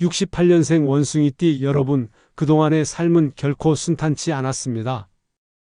68년생 원숭이띠 여러분, 그동안의 삶은 결코 순탄치 않았습니다.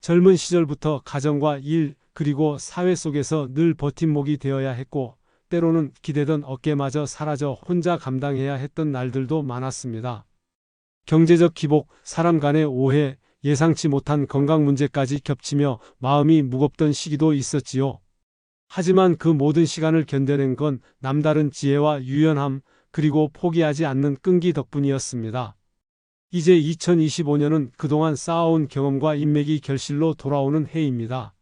젊은 시절부터 가정과 일, 그리고 사회 속에서 늘 버팀목이 되어야 했고, 때로는 기대던 어깨마저 사라져 혼자 감당해야 했던 날들도 많았습니다. 경제적 기복, 사람 간의 오해, 예상치 못한 건강 문제까지 겹치며 마음이 무겁던 시기도 있었지요. 하지만 그 모든 시간을 견뎌낸 건 남다른 지혜와 유연함, 그리고 포기하지 않는 끈기 덕분이었습니다. 이제 2025년은 그동안 쌓아온 경험과 인맥이 결실로 돌아오는 해입니다.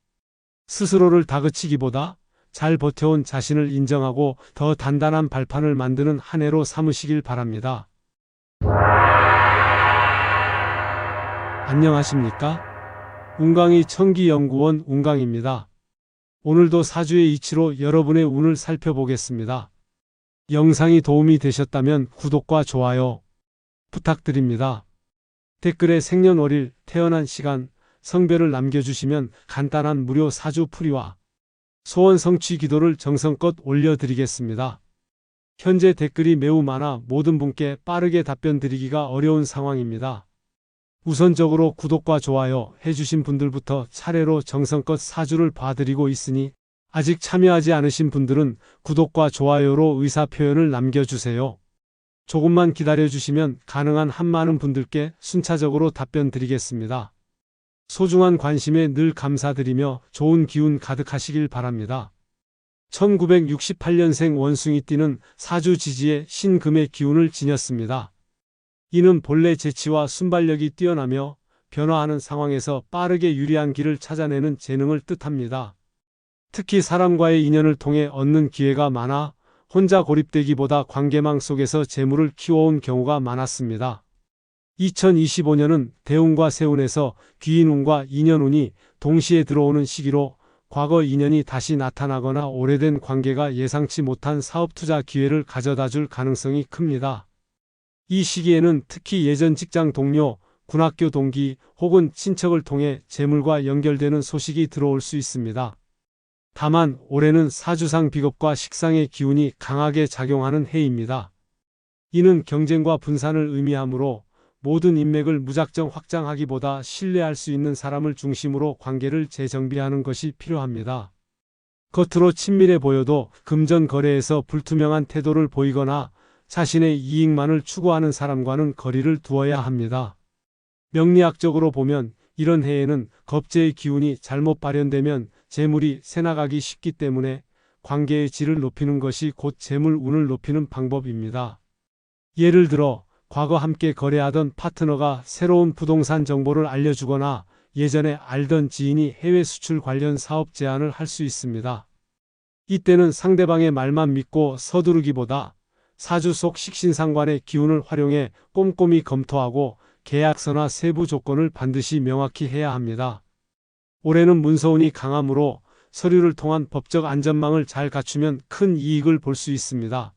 스스로를 다그치기보다 잘 버텨온 자신을 인정하고 더 단단한 발판을 만드는 한 해로 삼으시길 바랍니다. 안녕하십니까? 운강이 천기연구원 운강입니다. 오늘도 사주의 이치로 여러분의 운을 살펴보겠습니다. 영상이 도움이 되셨다면 구독과 좋아요 부탁드립니다. 댓글에 생년월일, 태어난 시간, 성별을 남겨주시면 간단한 무료 사주 풀이와 소원 성취 기도를 정성껏 올려드리겠습니다. 현재 댓글이 매우 많아 모든 분께 빠르게 답변 드리기가 어려운 상황입니다. 우선적으로 구독과 좋아요 해주신 분들부터 차례로 정성껏 사주를 봐드리고 있으니 아직 참여하지 않으신 분들은 구독과 좋아요로 의사표현을 남겨주세요. 조금만 기다려주시면 가능한 한 많은 분들께 순차적으로 답변 드리겠습니다. 소중한 관심에 늘 감사드리며 좋은 기운 가득하시길 바랍니다. 1968년생 원숭이띠는 사주 지지에 신금의 기운을 지녔습니다. 이는 본래 재치와 순발력이 뛰어나며 변화하는 상황에서 빠르게 유리한 길을 찾아내는 재능을 뜻합니다. 특히 사람과의 인연을 통해 얻는 기회가 많아 혼자 고립되기보다 관계망 속에서 재물을 키워온 경우가 많았습니다. 2025년은 대운과 세운에서 귀인운과 인연운이 동시에 들어오는 시기로 과거 인연이 다시 나타나거나 오래된 관계가 예상치 못한 사업 투자 기회를 가져다 줄 가능성이 큽니다. 이 시기에는 특히 예전 직장 동료, 군학교 동기 혹은 친척을 통해 재물과 연결되는 소식이 들어올 수 있습니다. 다만 올해는 사주상 비겁과 식상의 기운이 강하게 작용하는 해입니다. 이는 경쟁과 분산을 의미하므로 모든 인맥을 무작정 확장하기보다 신뢰할 수 있는 사람을 중심으로 관계를 재정비하는 것이 필요합니다. 겉으로 친밀해 보여도 금전 거래에서 불투명한 태도를 보이거나 자신의 이익만을 추구하는 사람과는 거리를 두어야 합니다. 명리학적으로 보면 이런 해에는 겁재의 기운이 잘못 발현되면 재물이 새나가기 쉽기 때문에 관계의 질을 높이는 것이 곧 재물 운을 높이는 방법입니다. 예를 들어 과거 함께 거래하던 파트너가 새로운 부동산 정보를 알려주거나 예전에 알던 지인이 해외 수출 관련 사업 제안을 할 수 있습니다. 이때는 상대방의 말만 믿고 서두르기보다 사주 속 식신상관의 기운을 활용해 꼼꼼히 검토하고 계약서나 세부 조건을 반드시 명확히 해야 합니다. 올해는 문서운이 강하므로 서류를 통한 법적 안전망을 잘 갖추면 큰 이익을 볼 수 있습니다.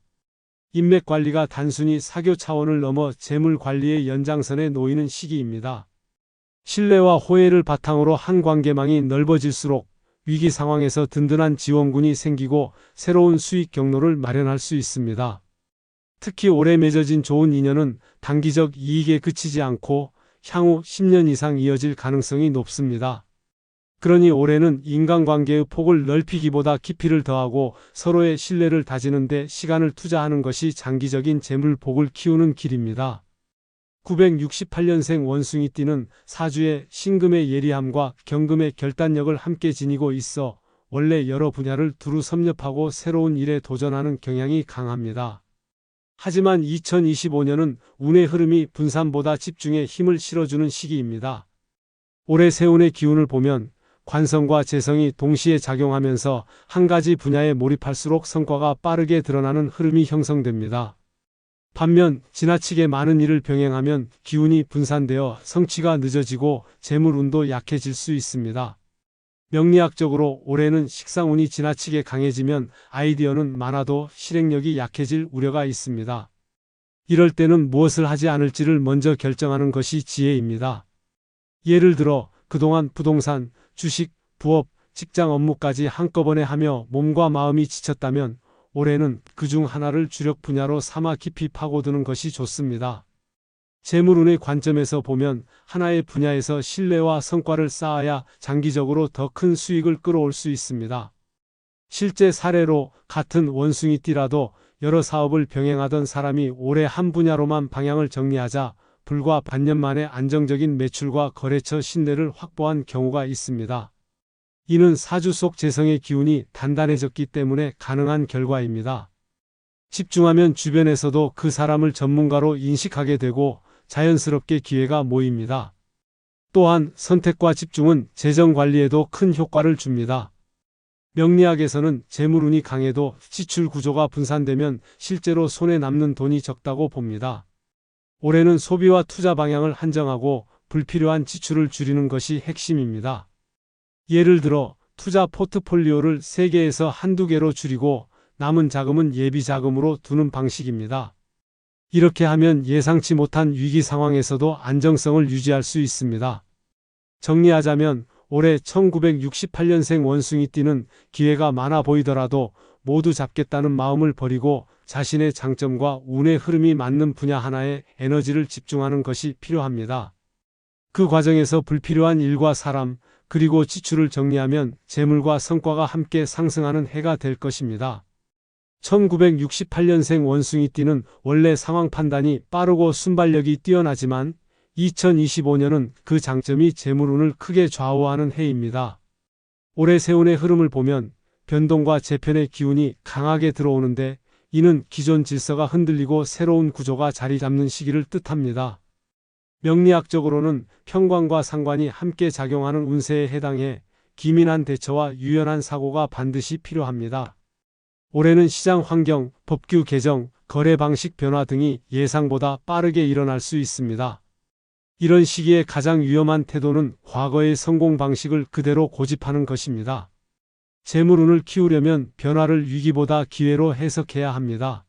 인맥 관리가 단순히 사교 차원을 넘어 재물 관리의 연장선에 놓이는 시기입니다. 신뢰와 호혜를 바탕으로 한 관계망이 넓어질수록 위기 상황에서 든든한 지원군이 생기고 새로운 수익 경로를 마련할 수 있습니다. 특히 오래 맺어진 좋은 인연은 단기적 이익에 그치지 않고 향후 10년 이상 이어질 가능성이 높습니다. 그러니 올해는 인간관계의 폭을 넓히기보다 깊이를 더하고 서로의 신뢰를 다지는 데 시간을 투자하는 것이 장기적인 재물복을 키우는 길입니다. 968년생 원숭이띠는 사주에 신금의 예리함과 경금의 결단력을 함께 지니고 있어 원래 여러 분야를 두루 섭렵하고 새로운 일에 도전하는 경향이 강합니다. 하지만 2025년은 운의 흐름이 분산보다 집중에 힘을 실어주는 시기입니다. 올해 세운의 기운을 보면 관성과 재성이 동시에 작용하면서 한 가지 분야에 몰입할수록 성과가 빠르게 드러나는 흐름이 형성됩니다. 반면 지나치게 많은 일을 병행하면 기운이 분산되어 성취가 늦어지고 재물운도 약해질 수 있습니다. 명리학적으로 올해는 식상운이 지나치게 강해지면 아이디어는 많아도 실행력이 약해질 우려가 있습니다. 이럴 때는 무엇을 하지 않을지를 먼저 결정하는 것이 지혜입니다. 예를 들어 그동안 부동산, 주식, 부업, 직장 업무까지 한꺼번에 하며 몸과 마음이 지쳤다면 올해는 그중 하나를 주력 분야로 삼아 깊이 파고드는 것이 좋습니다. 재물운의 관점에서 보면 하나의 분야에서 신뢰와 성과를 쌓아야 장기적으로 더 큰 수익을 끌어올 수 있습니다. 실제 사례로 같은 원숭이띠라도 여러 사업을 병행하던 사람이 올해 한 분야로만 방향을 정리하자 불과 반년 만에 안정적인 매출과 거래처 신뢰를 확보한 경우가 있습니다. 이는 사주 속 재성의 기운이 단단해졌기 때문에 가능한 결과입니다. 집중하면 주변에서도 그 사람을 전문가로 인식하게 되고 자연스럽게 기회가 모입니다. 또한 선택과 집중은 재정 관리에도 큰 효과를 줍니다. 명리학에서는 재물운이 강해도 지출 구조가 분산되면 실제로 손에 남는 돈이 적다고 봅니다. 올해는 소비와 투자 방향을 한정하고 불필요한 지출을 줄이는 것이 핵심입니다. 예를 들어 투자 포트폴리오를 3개에서 한두 개로 줄이고 남은 자금은 예비 자금으로 두는 방식입니다. 이렇게 하면 예상치 못한 위기 상황에서도 안정성을 유지할 수 있습니다. 정리하자면 올해 1968년생 원숭이띠는 기회가 많아 보이더라도 모두 잡겠다는 마음을 버리고 자신의 장점과 운의 흐름이 맞는 분야 하나에 에너지를 집중하는 것이 필요합니다. 그 과정에서 불필요한 일과 사람, 그리고 지출을 정리하면 재물과 성과가 함께 상승하는 해가 될 것입니다. 1968년생 원숭이띠는 원래 상황 판단이 빠르고 순발력이 뛰어나지만 2025년은 그 장점이 재물운을 크게 좌우하는 해입니다. 올해 세운의 흐름을 보면 변동과 재편의 기운이 강하게 들어오는데 이는 기존 질서가 흔들리고 새로운 구조가 자리 잡는 시기를 뜻합니다. 명리학적으로는 편관과 상관이 함께 작용하는 운세에 해당해 기민한 대처와 유연한 사고가 반드시 필요합니다. 올해는 시장 환경, 법규 개정, 거래 방식 변화 등이 예상보다 빠르게 일어날 수 있습니다. 이런 시기에 가장 위험한 태도는 과거의 성공 방식을 그대로 고집하는 것입니다. 재물운을 키우려면 변화를 위기보다 기회로 해석해야 합니다.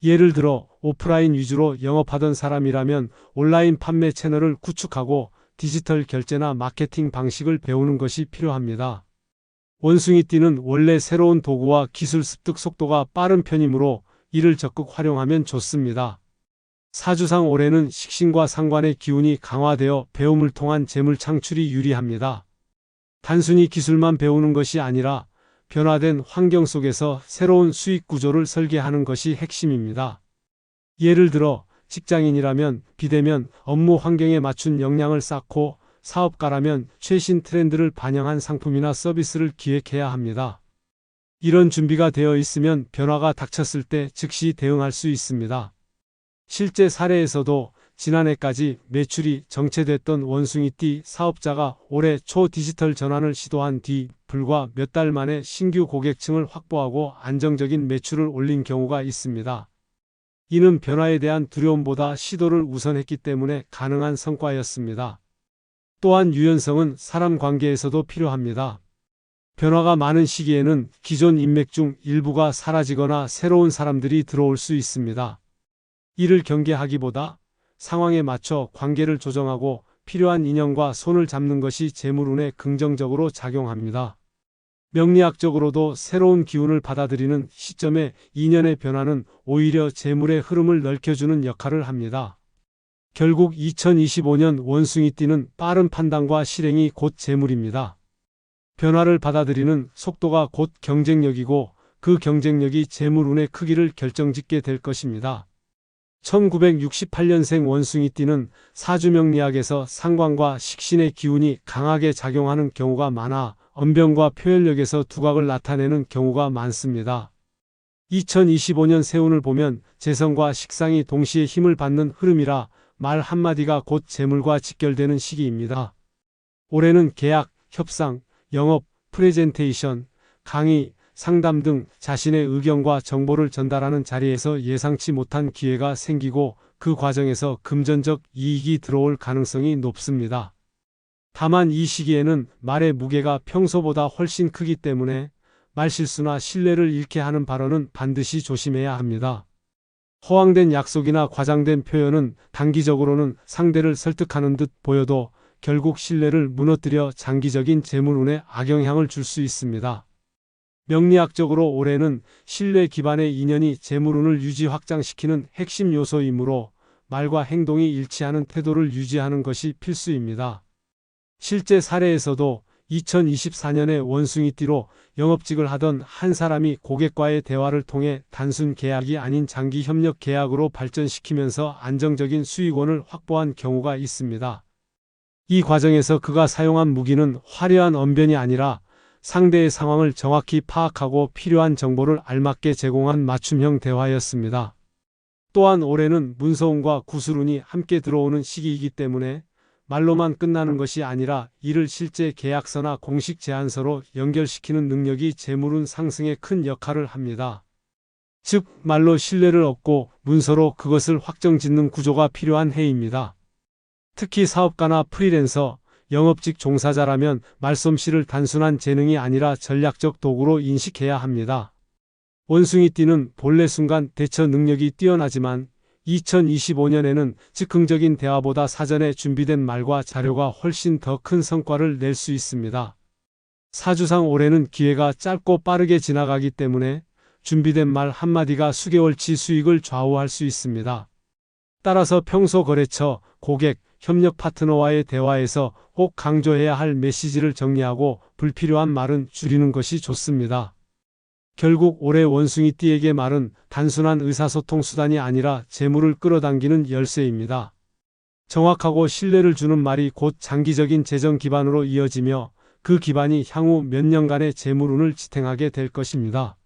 예를 들어 오프라인 위주로 영업하던 사람이라면 온라인 판매 채널을 구축하고 디지털 결제나 마케팅 방식을 배우는 것이 필요합니다. 원숭이띠는 원래 새로운 도구와 기술 습득 속도가 빠른 편이므로 이를 적극 활용하면 좋습니다. 사주상 올해는 식신과 상관의 기운이 강화되어 배움을 통한 재물 창출이 유리합니다. 단순히 기술만 배우는 것이 아니라 변화된 환경 속에서 새로운 수익 구조를 설계하는 것이 핵심입니다. 예를 들어 직장인이라면 비대면 업무 환경에 맞춘 역량을 쌓고 사업가라면 최신 트렌드를 반영한 상품이나 서비스를 기획해야 합니다. 이런 준비가 되어 있으면 변화가 닥쳤을 때 즉시 대응할 수 있습니다. 실제 사례에서도 지난해까지 매출이 정체됐던 원숭이띠 사업자가 올해 초 디지털 전환을 시도한 뒤 불과 몇 달 만에 신규 고객층을 확보하고 안정적인 매출을 올린 경우가 있습니다. 이는 변화에 대한 두려움보다 시도를 우선했기 때문에 가능한 성과였습니다. 또한 유연성은 사람 관계에서도 필요합니다. 변화가 많은 시기에는 기존 인맥 중 일부가 사라지거나 새로운 사람들이 들어올 수 있습니다. 이를 경계하기보다 상황에 맞춰 관계를 조정하고 필요한 인연과 손을 잡는 것이 재물운에 긍정적으로 작용합니다. 명리학적으로도 새로운 기운을 받아들이는 시점에 인연의 변화는 오히려 재물의 흐름을 넓혀주는 역할을 합니다. 결국 2025년 원숭이띠는 빠른 판단과 실행이 곧 재물입니다. 변화를 받아들이는 속도가 곧 경쟁력이고 그 경쟁력이 재물운의 크기를 결정짓게 될 것입니다. 1968년생 원숭이띠는 사주명리학에서 상관과 식신의 기운이 강하게 작용하는 경우가 많아 언변과 표현력에서 두각을 나타내는 경우가 많습니다. 2025년 세운을 보면 재성과 식상이 동시에 힘을 받는 흐름이라 말 한마디가 곧 재물과 직결되는 시기입니다. 올해는 계약, 협상, 영업, 프레젠테이션, 강의, 상담 등 자신의 의견과 정보를 전달하는 자리에서 예상치 못한 기회가 생기고 그 과정에서 금전적 이익이 들어올 가능성이 높습니다. 다만 이 시기에는 말의 무게가 평소보다 훨씬 크기 때문에 말실수나 신뢰를 잃게 하는 발언은 반드시 조심해야 합니다. 허황된 약속이나 과장된 표현은 단기적으로는 상대를 설득하는 듯 보여도 결국 신뢰를 무너뜨려 장기적인 재물운에 악영향을 줄 수 있습니다. 명리학적으로 올해는 신뢰 기반의 인연이 재물운을 유지 확장시키는 핵심 요소이므로 말과 행동이 일치하는 태도를 유지하는 것이 필수입니다. 실제 사례에서도 2024년에 원숭이띠로 영업직을 하던 한 사람이 고객과의 대화를 통해 단순 계약이 아닌 장기 협력 계약으로 발전시키면서 안정적인 수익원을 확보한 경우가 있습니다. 이 과정에서 그가 사용한 무기는 화려한 언변이 아니라 상대의 상황을 정확히 파악하고 필요한 정보를 알맞게 제공한 맞춤형 대화였습니다. 또한 올해는 문서운과 구술운이 함께 들어오는 시기이기 때문에 말로만 끝나는 것이 아니라 이를 실제 계약서나 공식 제안서로 연결시키는 능력이 재물운 상승에 큰 역할을 합니다. 즉, 말로 신뢰를 얻고 문서로 그것을 확정짓는 구조가 필요한 해입니다. 특히 사업가나 프리랜서, 영업직 종사자라면 말솜씨를 단순한 재능이 아니라 전략적 도구로 인식해야 합니다. 원숭이띠는 본래 순간 대처 능력이 뛰어나지만 2025년에는 즉흥적인 대화보다 사전에 준비된 말과 자료가 훨씬 더 큰 성과를 낼 수 있습니다. 사주상 올해는 기회가 짧고 빠르게 지나가기 때문에 준비된 말 한마디가 수개월치 수익을 좌우할 수 있습니다. 따라서 평소 거래처, 고객, 협력 파트너와의 대화에서 꼭 강조해야 할 메시지를 정리하고 불필요한 말은 줄이는 것이 좋습니다. 결국 올해 원숭이띠에게 말은 단순한 의사소통 수단이 아니라 재물을 끌어당기는 열쇠입니다. 정확하고 신뢰를 주는 말이 곧 장기적인 재정 기반으로 이어지며 그 기반이 향후 몇 년간의 재물운을 지탱하게 될 것입니다.